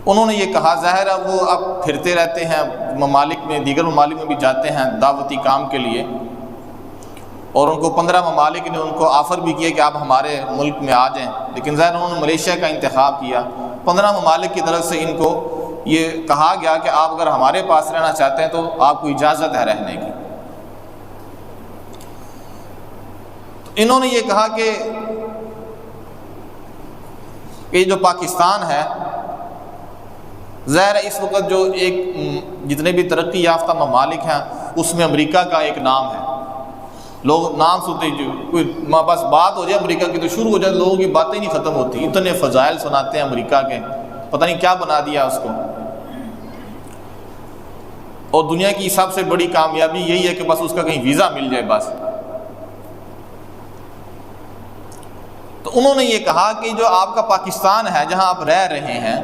انہوں نے یہ کہا ظاہر ہے وہ اب پھرتے رہتے ہیں ممالک میں، دیگر ممالک میں بھی جاتے ہیں دعوتی کام کے لیے، اور ان کو 15 ممالک نے ان کو آفر بھی کیا کہ آپ ہمارے ملک میں آ جائیں، لیکن ظاہر انہوں نے ملیشیا کا انتخاب کیا۔ 15 ممالک کی طرف سے ان کو یہ کہا گیا کہ آپ اگر ہمارے پاس رہنا چاہتے ہیں تو آپ کو اجازت ہے رہنے کی۔ تو انہوں نے یہ کہا کہ یہ جو پاکستان ہے، ظاہر ہے اس وقت جو ایک جتنے بھی ترقی یافتہ ممالک ہیں اس میں امریکہ کا ایک نام ہے۔ لوگ نام سنتے جو کوئی بس بات ہو جائے امریکہ کی تو شروع ہو جائے، لوگوں کی باتیں نہیں ختم ہوتی، اتنے فضائل سناتے ہیں امریکہ کے، پتہ نہیں کیا بنا دیا اس کو۔ اور دنیا کی سب سے بڑی کامیابی یہی ہے کہ بس اس کا کہیں ویزا مل جائے بس۔ تو انہوں نے یہ کہا کہ جو آپ کا پاکستان ہے جہاں آپ رہ رہے ہیں،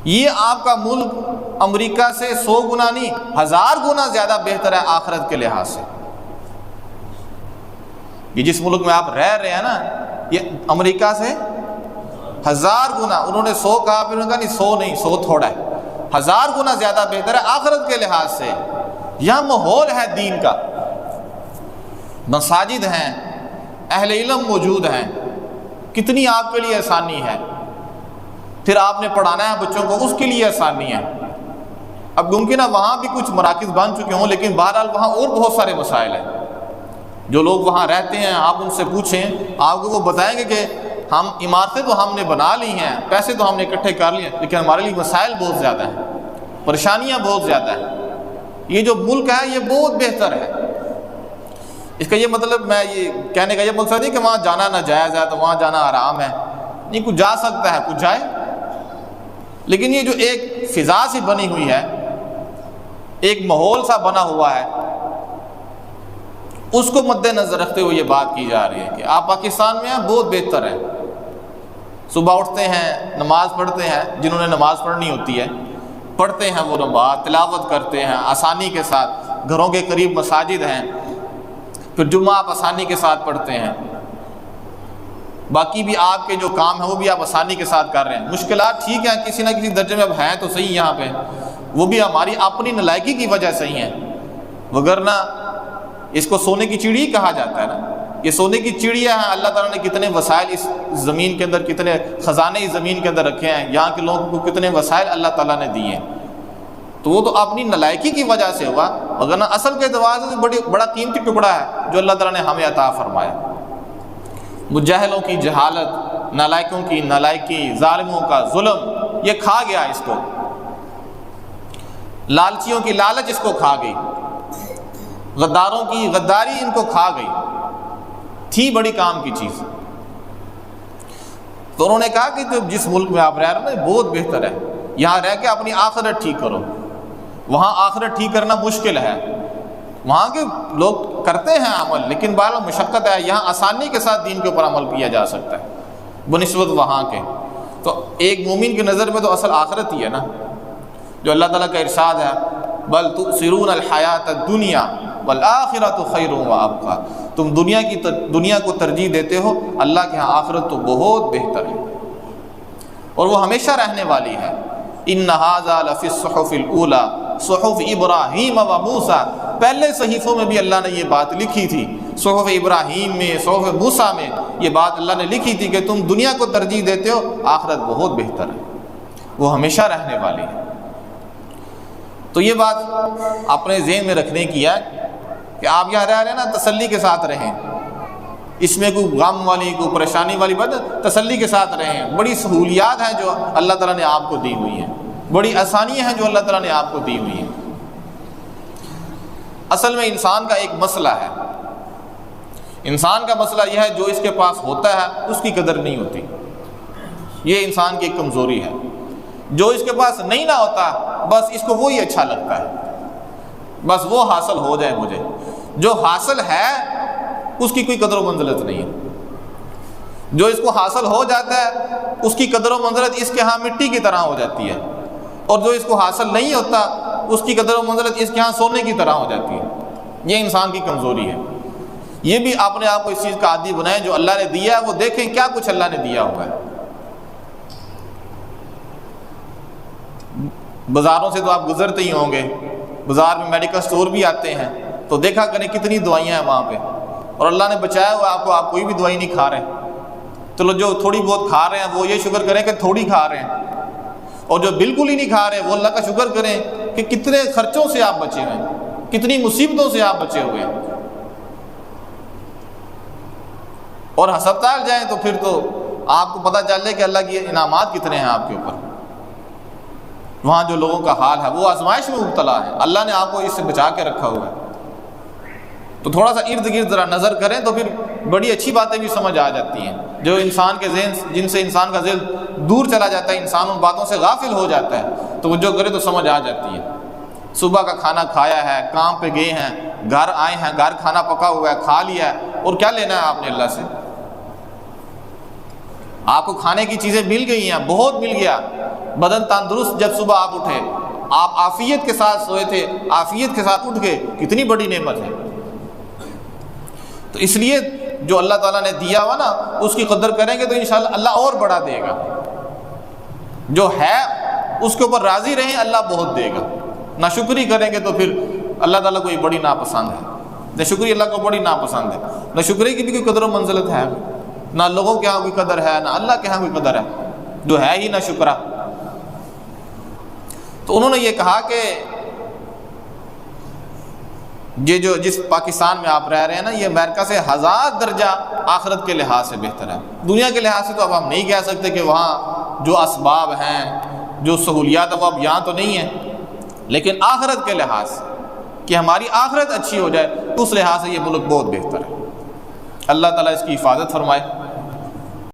یہ آپ کا ملک امریکہ سے 100 گنا نہیں 1000 گنا زیادہ بہتر ہے آخرت کے لحاظ سے۔ یہ جس ملک میں آپ رہ رہے ہیں نا، یہ امریکہ سے 1000 گنا، انہوں نے 100 کہا، پھر انہوں نے کہا نہیں 100 نہیں، 100 تھوڑا ہے، 1000 گنا زیادہ بہتر ہے آخرت کے لحاظ سے۔ یہاں ماحول ہے دین کا، مساجد ہیں، اہل علم موجود ہیں، کتنی آپ کے لیے آسانی ہے۔ پھر آپ نے پڑھانا ہے بچوں کو، اس کے لیے آسانی ہے۔ اب ممکن ہے وہاں بھی کچھ مراکز بن چکے ہوں، لیکن بہرحال وہاں اور بہت سارے مسائل ہیں۔ جو لوگ وہاں رہتے ہیں آپ ان سے پوچھیں، آپ کو وہ بتائیں گے کہ ہم عمارتیں تو ہم نے بنا لی ہیں، پیسے تو ہم نے اکٹھے کر لیے، لیکن ہمارے لیے مسائل بہت زیادہ ہیں، پریشانیاں بہت زیادہ ہیں۔ یہ جو ملک ہے یہ بہت بہتر ہے۔ اس کا یہ مطلب، میں یہ کہنے کا یہ مقصد نہیں کہ وہاں جانا ناجائز ہے تو وہاں جانا حرام ہے، نہیں، کچھ جا سکتا ہے، کچھ جائے، لیکن یہ جو ایک فضا سی بنی ہوئی ہے، ایک ماحول سا بنا ہوا ہے، اس کو مد نظر رکھتے ہوئے یہ بات کی جا رہی ہے کہ آپ پاکستان میں ہیں، بہت بہتر ہے۔ صبح اٹھتے ہیں، نماز پڑھتے ہیں، جنہوں نے نماز پڑھنی ہوتی ہے پڑھتے ہیں، وہ نماز تلاوت کرتے ہیں آسانی کے ساتھ، گھروں کے قریب مساجد ہیں، پھر جمعہ آپ آسانی کے ساتھ پڑھتے ہیں، باقی بھی آپ کے جو کام ہیں وہ بھی آپ آسانی کے ساتھ کر رہے ہیں۔ مشکلات ٹھیک ہیں، کسی نہ کسی درجے میں اب ہیں تو صحیح یہاں پہ، وہ بھی ہماری اپنی نالائکی کی وجہ سے ہی ہیں، وگرنہ اس کو سونے کی چڑی کہا جاتا ہے نا، یہ سونے کی چڑیا ہیں۔ اللہ تعالیٰ نے کتنے وسائل اس زمین کے اندر، کتنے خزانے اس زمین کے اندر رکھے ہیں، یہاں کے لوگوں کو کتنے وسائل اللہ تعالیٰ نے دیے ہیں، تو وہ تو اپنی نالائکی کی وجہ سے ہوا، وگرنہ اصل کے اعتبار سے بڑا قیمتی ٹکڑا ہے جو اللہ تعالیٰ نے ہمیں عطا فرمایا۔ مجاہلوں کی جہالت، نالائکوں کی نالائکی، ظالموں کا ظلم یہ کھا گیا اس کو، لالچیوں کی لالچ اس کو کھا گئی، غداروں کی غداری ان کو کھا گئی، تھی بڑی کام کی چیز۔ تو انہوں نے کہا کہ جس ملک میں آپ رہ رہے ہیں بہت بہتر ہے، یہاں رہ کے اپنی آخرت ٹھیک کرو۔ وہاں آخرت ٹھیک کرنا مشکل ہے، وہاں کے لوگ کرتے ہیں عمل، لیکن بہرحال مشقت ہے، یہاں آسانی کے ساتھ دین کے اوپر عمل کیا جا سکتا ہے بنسبت وہاں کے۔ تو ایک مومن کی نظر میں تو اصل آخرت ہی ہے نا، جو اللہ تعالیٰ کا ارشاد ہے، بل تؤثرون الحیات الدنیا والآخرۃ خیر وابقیٰ، تم دنیا کو ترجیح دیتے ہو، اللہ کے ہاں آخرت تو بہت بہتر ہے اور وہ ہمیشہ رہنے والی ہے۔ ان ھذا لفی الصحف الاولیٰ صحف ابراہیم و موسیٰ، پہلے صحیفوں میں بھی اللہ نے یہ بات لکھی تھی، صحف ابراہیم میں، صحف موسیٰ میں یہ بات اللہ نے لکھی تھی کہ تم دنیا کو ترجیح دیتے ہو، آخرت بہت بہتر ہے، وہ ہمیشہ رہنے والی ہے۔ تو یہ بات اپنے ذہن میں رکھنے کی ہے کہ آپ یہاں رہ رہے ہیں نا، تسلی کے ساتھ رہیں، اس میں کوئی غم والی کوئی پریشانی والی بات، تسلی کے ساتھ رہیں۔ بڑی سہولیات ہیں جو اللہ تعالیٰ نے آپ کو دی ہوئی ہیں، بڑی آسانیاں ہیں جو اللہ تعالیٰ نے آپ کو دی ہوئی ہیں۔ اصل میں انسان کا ایک مسئلہ ہے، انسان کا مسئلہ یہ ہے جو اس کے پاس ہوتا ہے اس کی قدر نہیں ہوتی، یہ انسان کی ایک کمزوری ہے۔ جو اس کے پاس نہیں نہ ہوتا بس اس کو وہی اچھا لگتا ہے، بس وہ حاصل ہو جائے مجھے، جو حاصل ہے اس کی کوئی قدر و منزلت نہیں ہے۔ جو اس کو حاصل ہو جاتا ہے اس کی قدر و منزلت اس کے ہاں مٹی کی طرح ہو جاتی ہے، اور جو اس کو حاصل نہیں ہوتا اس کی قدر و منزلت اس کے ہاں سونے کی طرح ہو جاتی ہے۔ یہ انسان کی کمزوری ہے۔ یہ بھی اپنے آپ کو اس چیز کا عادی بنائیں، جو اللہ نے دیا ہے وہ دیکھیں کیا کچھ اللہ نے دیا ہوا ہے۔ بازاروں سے تو آپ گزرتے ہی ہوں گے، بازار میں میڈیکل سٹور بھی آتے ہیں، تو دیکھا کریں کتنی دوائیاں ہیں وہاں پہ، اور اللہ نے بچایا ہوا آپ کوئی بھی دوائی نہیں کھا رہے. تو جو تھوڑی بہت کھا رہے ہیں وہ یہ شکر کریں کہ تھوڑی کھا رہے ہیں، اور جو بالکل ہی نہیں کھا رہے وہ اللہ کا شکر کریں کہ کتنے خرچوں سے آپ بچے ہوئے ہیں، کتنی مصیبتوں سے آپ بچے ہوئے ہیں. اور ہسپتال جائیں تو پھر تو آپ کو پتہ چل جائے کہ اللہ کے انعامات کتنے ہیں آپ کے اوپر. وہاں جو لوگوں کا حال ہے وہ آزمائش میں مبتلا ہے، اللہ نے آپ کو اس سے بچا کے رکھا ہوا ہے. تو تھوڑا سا ارد گرد ذرا نظر کریں تو پھر بڑی اچھی باتیں بھی سمجھ آ جاتی ہیں، جو انسان کے ذہن جن سے انسان کا ذہن دور چلا جاتا ہے، انسان ان باتوں سے غافل ہو جاتا ہے، تو وہ جو کرے تو سمجھ آ جاتی ہے. صبح کا کھانا کھایا ہے، کام پہ گئے ہیں، گھر آئے ہیں، گھر کھانا پکا ہوا ہے، کھا لیا ہے، اور کیا لینا ہے آپ نے اللہ سے؟ آپ کو کھانے کی چیزیں مل گئی ہیں، بہت مل گیا، بدن تندرست، جب صبح آپ اٹھے آپ عافیت کے ساتھ سوئے تھے، عافیت کے ساتھ اٹھ گئے، کتنی بڑی نعمت ہے. تو اس لیے جو اللہ تعالیٰ نے دیا ہوا نا اس کی قدر کریں گے تو انشاءاللہ اللہ اور بڑا دے گا. جو ہے اس کے اوپر راضی رہیں، اللہ بہت دے گا. ناشکری کریں گے تو پھر اللہ تعالیٰ کو یہ بڑی ناپسند ہے. ناشکری اللہ کو بڑی ناپسند ہے. ناشکری کی بھی کوئی قدر و منزلت ہے، نہ لوگوں کے ہاں کوئی قدر ہے، نہ اللہ کے ہاں کوئی قدر ہے، جو ہے ہی نہ شکرہ. تو انہوں نے یہ کہا کہ یہ جو جس پاکستان میں آپ رہ رہے ہیں نا، یہ امریکہ سے 1000 درجہ آخرت کے لحاظ سے بہتر ہے. دنیا کے لحاظ سے تو اب ہم نہیں کہہ سکتے کہ وہاں جو اسباب ہیں، جو سہولیات وہ اب یہاں تو نہیں ہیں، لیکن آخرت کے لحاظ سے کہ ہماری آخرت اچھی ہو جائے، اس لحاظ سے یہ ملک بہت بہتر ہے. اللہ تعالیٰ اس کی حفاظت فرمائے.